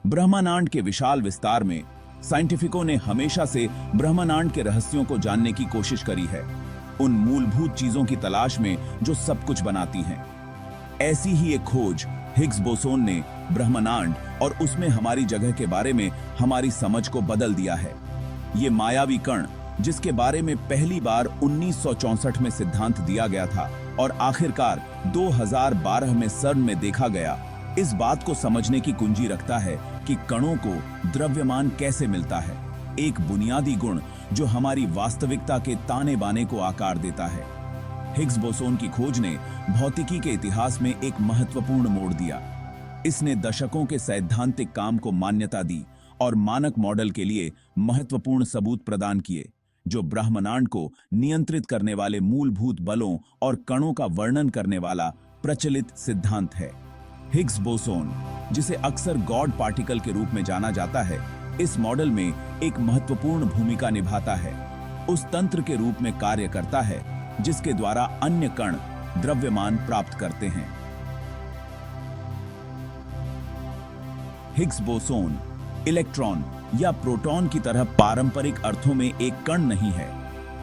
ब्रह्मांड के विशाल विस्तार में साइंटिफिकों ने हमेशा से ब्रह्मांड के रहस्यों को जानने की कोशिश करी है, उन मूलभूत चीजों की तलाश में जो सब कुछ बनाती हैं। ऐसी ही एक खोज हिग्स बोसोन ने ब्रह्मांड और उसमें हमारी जगह के बारे में हमारी समझ को बदल दिया है। ये मायावी कण, जिसके बारे में पहली बार 1964 में सिद्धांत दिया गया था और आखिरकार 2012 में सर्न में देखा गया, इस बात को समझने की कुंजी रखता है कि कणों को द्रव्यमान कैसे मिलता है, एक बुनियादी गुण जो हमारी वास्तविकता के ताने बाने को आकार देता है। हिग्स बोसोन की खोज ने भौतिकी के इतिहास में एक महत्वपूर्ण मोड़ दिया। इसने दशकों के सैद्धांतिक काम को मान्यता दी और मानक मॉडल के लिए महत्वपूर्ण सबूत प्रदान किए, जो ब्रह्मांड को नियंत्रित करने वाले मूलभूत बलों और कणों का वर्णन करने वाला प्रचलित सिद्धांत है। हिग्स बोसोन, जिसे अक्सर गॉड पार्टिकल के रूप में जाना जाता है, इस मॉडल में एक महत्वपूर्ण भूमिका निभाता है। उस तंत्र के रूप में कार्य करता है जिसके द्वारा अन्य कण द्रव्यमान प्राप्त करते हैं। हिग्स बोसोन इलेक्ट्रॉन या प्रोटॉन की तरह पारंपरिक अर्थों में एक कण नहीं है।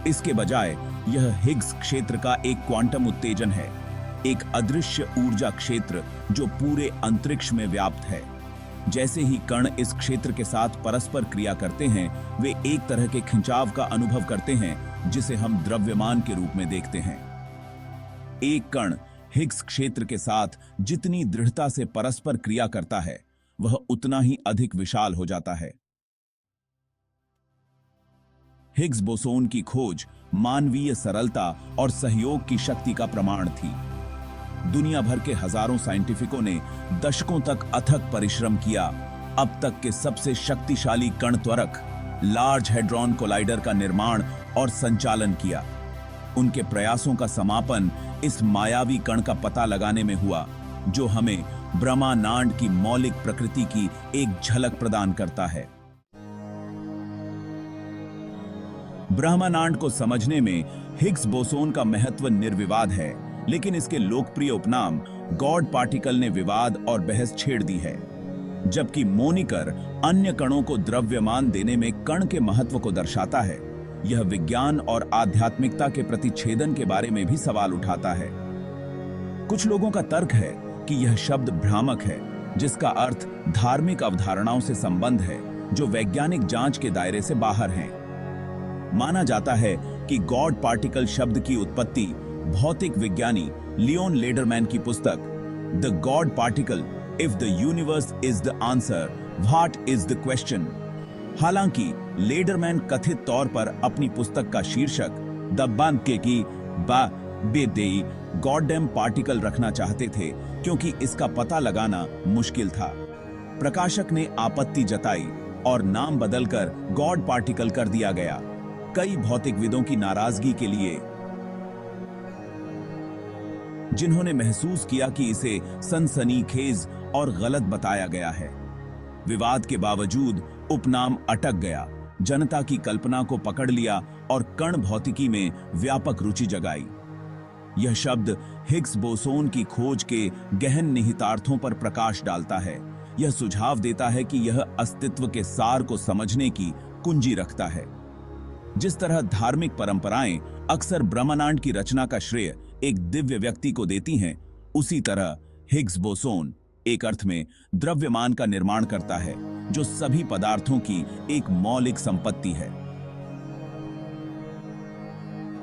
इसके बजाय यह हिग्स क्षेत्र का एक क्वांटम उत्तेजन है, एक अदृश्य ऊर्जा क्षेत्र जो पूरे अंतरिक्ष में व्याप्त है। जैसे ही कण इस क्षेत्र के साथ परस्पर क्रिया करते हैं, वे एक तरह के खिंचाव का अनुभव करते हैं जिसे हम द्रव्यमान के रूप में देखते हैं। एक कण हिग्स क्षेत्र के साथ जितनी दृढ़ता से परस्पर क्रिया करता है, वह उतना ही अधिक विशाल हो जाता है। हिग्स बोसोन की खोज मानवीय सरलता और सहयोग की शक्ति का प्रमाण थी। दुनिया भर के हजारों साइंटिफिकों ने दशकों तक अथक परिश्रम किया, अब तक के सबसे शक्तिशाली कण त्वरक लार्ज हैड्रॉन कोलाइडर का निर्माण और संचालन किया। उनके प्रयासों का समापन इस मायावी कण का पता लगाने में हुआ, जो हमें ब्रह्मांड की मौलिक प्रकृति की एक झलक प्रदान करता है। ब्रह्मांड को समझने में हिग्स बोसोन का महत्व निर्विवाद है, लेकिन इसके लोकप्रिय उपनाम गॉड पार्टिकल ने विवाद और बहस छेड़ दी है। जबकि मोनिकर अन्य कणों को द्रव्यमान देने में कण के महत्व को दर्शाता है, यह विज्ञान और आध्यात्मिकता के प्रतिच्छेदन के बारे में भी सवाल उठाता है। कुछ लोगों का तर्क है कि यह शब्द भ्रामक है, जिसका अर्थ धार्मिक अवधारणाओं से संबंध है जो वैज्ञानिक जांच के दायरे से बाहर हैं। माना जाता है कि गॉड पार्टिकल शब्द की उत्पत्ति भौतिक विज्ञानी लियोन लेडरमैन की पुस्तक the God particle, if the universe is the answer, what is the question. हालांकि लेडरमैन कथित तौर पर अपनी पुस्तक का शीर्षक द बांके की बा बेदेई गॉडडैम पार्टिकल रखना चाहते थे, क्योंकि इसका पता लगाना मुश्किल था। प्रकाशक ने आपत्ति जताई और नाम बदलकर गॉड पार्टिकल कर दिया गया। कई भौतिकविदों की नाराजगी के लिए, जिन्होंने महसूस किया कि इसे सनसनीखेज और गलत बताया गया है। विवाद के बावजूद उपनाम अटक गया, जनता की कल्पना को पकड़ लिया और कण भौतिकी में व्यापक रुचि जगाई। यह शब्द हिग्स बोसोन की खोज के गहन निहितार्थों पर प्रकाश डालता है। यह सुझाव देता है कि यह अस्तित्व के सार को समझने की कुंजी रखता है। जिस तरह धार्मिक परंपराएं अक्सर ब्रह्मांड की रचना का श्रेय एक दिव्य व्यक्ति को देती हैं, उसी तरह हिग्स बोसोन एक अर्थ में द्रव्यमान का निर्माण करता है, जो सभी पदार्थों की एक मौलिक संपत्ति है।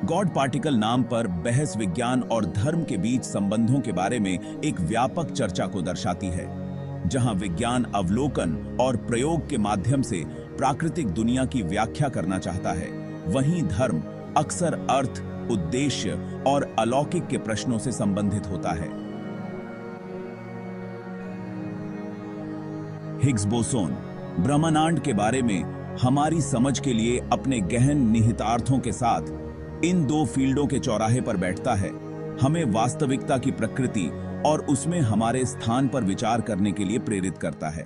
गॉड पार्टिकल नाम पर बहस विज्ञान और धर्म के बीच संबंधों के बारे में एक व्यापक चर्चा को दर्शाती है। जहां विज्ञान अवलोकन और प्रयोग के माध्यम से प्राकृतिक दुनिया की व्याख्या करना चाहता है, वहीं धर्म अक्सर अर्थ, उद्देश्य और अलौकिक के प्रश्नों से संबंधित होता है। हिग्स बोसोन ब्रह्मांड के बारे में हमारी समझ के लिए अपने गहन निहितार्थों के साथ इन दो फील्डों के चौराहे पर बैठता है। हमें वास्तविकता की प्रकृति और उसमें हमारे स्थान पर विचार करने के लिए प्रेरित करता है।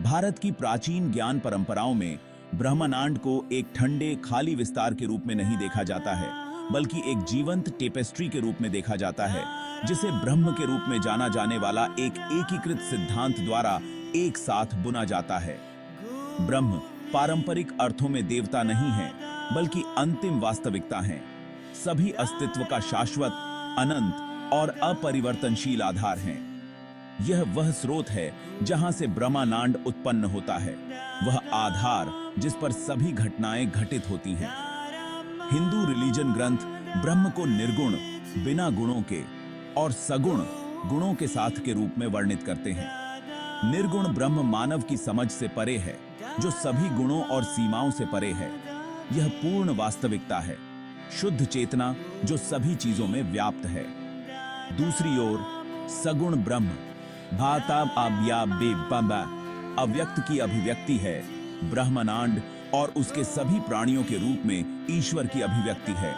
भारत की प्राचीन ज्ञान परंपराओं में ब्रह्मांड को एक ठंडे खाली विस्तार के रूप में नहीं देखा जाता है, बल्कि एक जीवंत टेपेस्ट्री के रूप में देखा जाता है, जिसे ब्रह्म के रूप में जाना जाने वाला एक एकीकृत सिद्धांत द्वारा एक साथ बुना जाता है। ब्रह्म पारंपरिक अर्थों में देवता नहीं है, बल्कि अंतिम वास्तविकता है, सभी अस्तित्व का शाश्वत, अनंत और अपरिवर्तनशील आधार है। यह वह स्रोत है जहां से ब्रह्मांड उत्पन्न होता है, वह आधार जिस पर सभी घटनाएं घटित होती हैं। हिंदू रिलीजन ग्रंथ ब्रह्म को निर्गुण, बिना गुणों के और सगुण गुणों के साथ के रूप में वर्णित करते हैं। निर्गुण ब्रह्म मानव की समझ से परे है, जो सभी गुणों और सीमाओं से परे है। यह पूर्ण वास्तविकता है, शुद्ध चेतना जो सभी चीजों में व्याप्त है। दूसरी ओर सगुण ब्रह्म भाता आव्या बेबा अव्यक्त की अभिव्यक्ति है, ब्रह्मांड और उसके सभी प्राणियों के रूप में ईश्वर की अभिव्यक्ति है।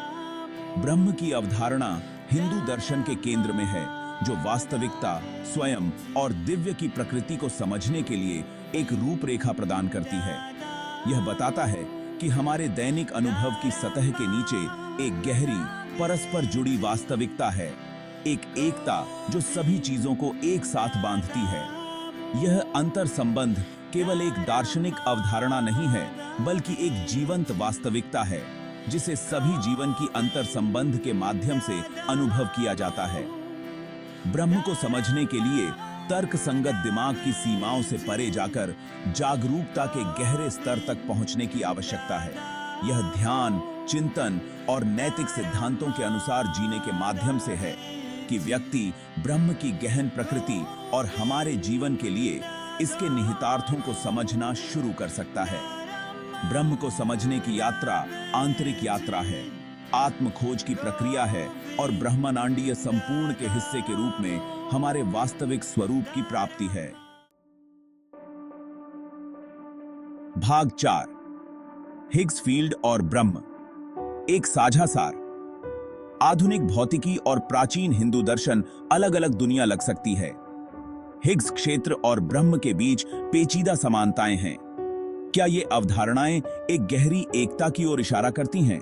ब्रह्म की अवधारणा हिंदू दर्शन के केंद्र में है, जो वास्तविकता, स्वयं और दिव्य की प्रकृति को समझने के लिए एक रूपरेखा प्रदान करती है। यह बताता है कि हमारे दैनिक अनुभव की सतह के नीचे एक गहरी, परस्पर जुड़ी वास्तविकता है, एक एकता जो सभी चीजों को एक साथ बांधती है। यह अंतर संबंध केवल एक दार्शनिक अवधारणा नहीं है, बल्कि एक जीवंत वास्तविकता है, जिसे सभी जीवन की अंतर संबंध के माध्यम से अनुभव किया जाता है। ब्रह्म को समझने के लिए तर्क संगत दिमाग की सीमाओं से परे जाकर जागरूकता के गहरे स्तर तक पहुंचने की आवश्यकता है। यह ध्यान, चिंतन और नैतिक सिद्धांतों के अनुसार जीने के माध्यम से है कि व्यक्ति ब्रह्म की गहन प्रकृति और हमारे जीवन के लिए इसके निहितार्थों को समझना शुरू कर सकता है। ब्रह्म को समझने की यात्रा आंतरिक यात्रा है, आत्म खोज की प्रक्रिया है और ब्रह्मांडीय संपूर्ण के हिस्से के रूप में हमारे वास्तविक स्वरूप की प्राप्ति है। भाग 4, हिग्स फील्ड और ब्रह्म, एक साझा सार। आधुनिक भौतिकी और प्राचीन हिंदू दर्शन अलग अलग दुनिया लग सकती है। हिग्स क्षेत्र और ब्रह्म के बीच पेचीदा समानताएं हैं। क्या ये अवधारणाएं एक गहरी एकता की ओर इशारा करती हैं?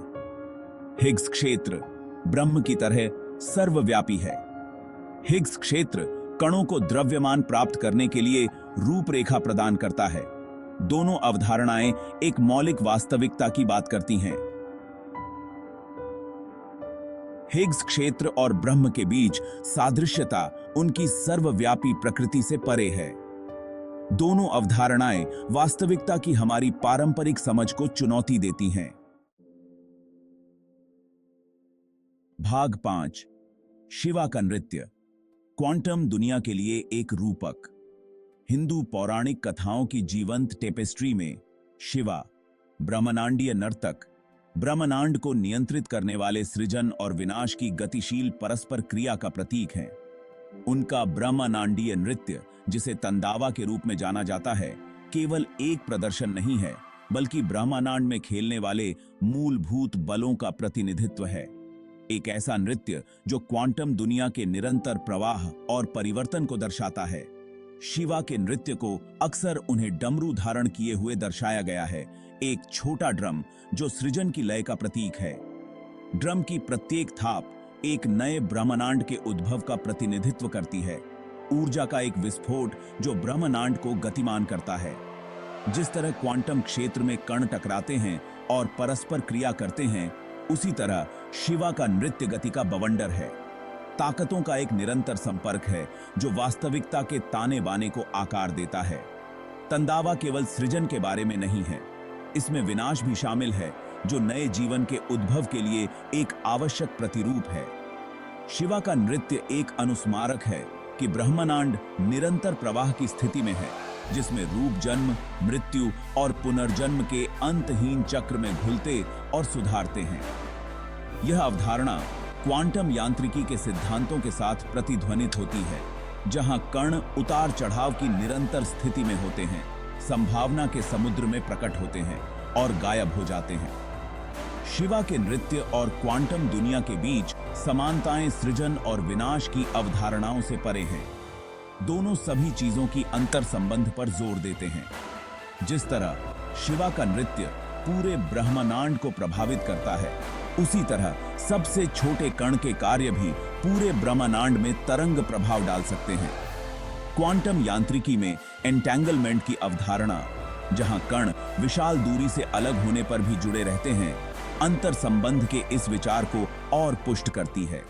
हिग्स क्षेत्र ब्रह्म की तरह सर्वव्यापी है। हिग्स क्षेत्र कणों को द्रव्यमान प्राप्त करने के लिए रूपरेखा प्रदान करता है। दोनों अवधारणाएं एक मौलिक वास्तविकता की बात करती हैं। हिग्स क्षेत्र और ब्रह्म के बीच सादृश्यता उनकी सर्वव्यापी प्रकृति से परे है। दोनों अवधारणाएं वास्तविकता की हमारी पारंपरिक समझ को चुनौती देती हैं। भाग 5, शिवा का नृत्य, क्वांटम दुनिया के लिए एक रूपक। हिंदू पौराणिक कथाओं की जीवंत टेपेस्ट्री में शिवा, ब्रह्मांडीय नर्तक, ब्रह्मांड को नियंत्रित करने वाले सृजन और विनाश की गतिशील परस्पर क्रिया का प्रतीक हैं। उनका ब्रह्मांडीय नृत्य, जिसे तंदावा के रूप में जाना जाता है, केवल एक प्रदर्शन नहीं है, बल्कि ब्रह्मांड में खेलने वाले मूलभूत बलों का प्रतिनिधित्व है। एक ऐसा नृत्य जो क्वांटम दुनिया के निरंतर प्रवाह और परिवर्तन को दर्शाता है। शिवा के नृत्य को अक्सर उन्हें डमरू धारण किए हुए दर्शाया गया है, एक छोटा ड्रम जो सृजन की लय का प्रतीक है। ड्रम की प्रत्येक थाप एक नए ब्रह्मांड के उद्भव का प्रतिनिधित्व करती है, ऊर्जा का एक विस्फोट जो ब्रह्मांड को गतिमान करता है। जिस तरह क्वांटम क्षेत्र में कण टकराते हैं और परस्पर क्रिया करते हैं, उसी तरह शिवा का नृत्य गति का बवंडर है। ताकतों का एक निरंतर संपर्क है जो वास्तविकता के ताने बाने को आकार देता है। तंदावा केवल सृजन के बारे में नहीं है, इसमें विनाश भी शामिल है, जो नए जीवन के उद्भव के लिए एक आवश्यक प्रतिरूप है। शिवा का नृत्य एक अनुस्मारक है कि ब्रह्मांड निरंतर प्रवाह की स्थिति में है, जिसमें रूप जन्म, मृत्यु और पुनर्जन्म के अंतहीन चक्र में घुलते और सुधारते हैं। यह अवधारणा क्वांटम यांत्रिकी के सिद्धांतों के साथ प्रतिध्वनित होती है, जहां कण उतार चढ़ाव की निरंतर स्थिति में होते हैं, संभावना के समुद्र में प्रकट होते हैं और गायब हो जाते हैं। शिवा के नृत्य और क्वांटम दुनिया के बीच समानताएं सृजन और विनाश की अवधारणाओं से परे हैं। दोनों सभी चीजों की अंतर संबंध पर जोर देते हैं। जिस तरह शिवा का नृत्य पूरे ब्रह्मांड को प्रभावित करता है, उसी तरह सबसे छोटे कण के कार्य भी पूरे ब्रह्मांड में तरंग प्रभाव डाल सकते हैं। क्वांटम यांत्रिकी में एंटेंगलमेंट की अवधारणा, जहां कण विशाल दूरी से अलग होने पर भी जुड़े रहते हैं, अंतर संबंध के इस विचार को और पुष्ट करती है।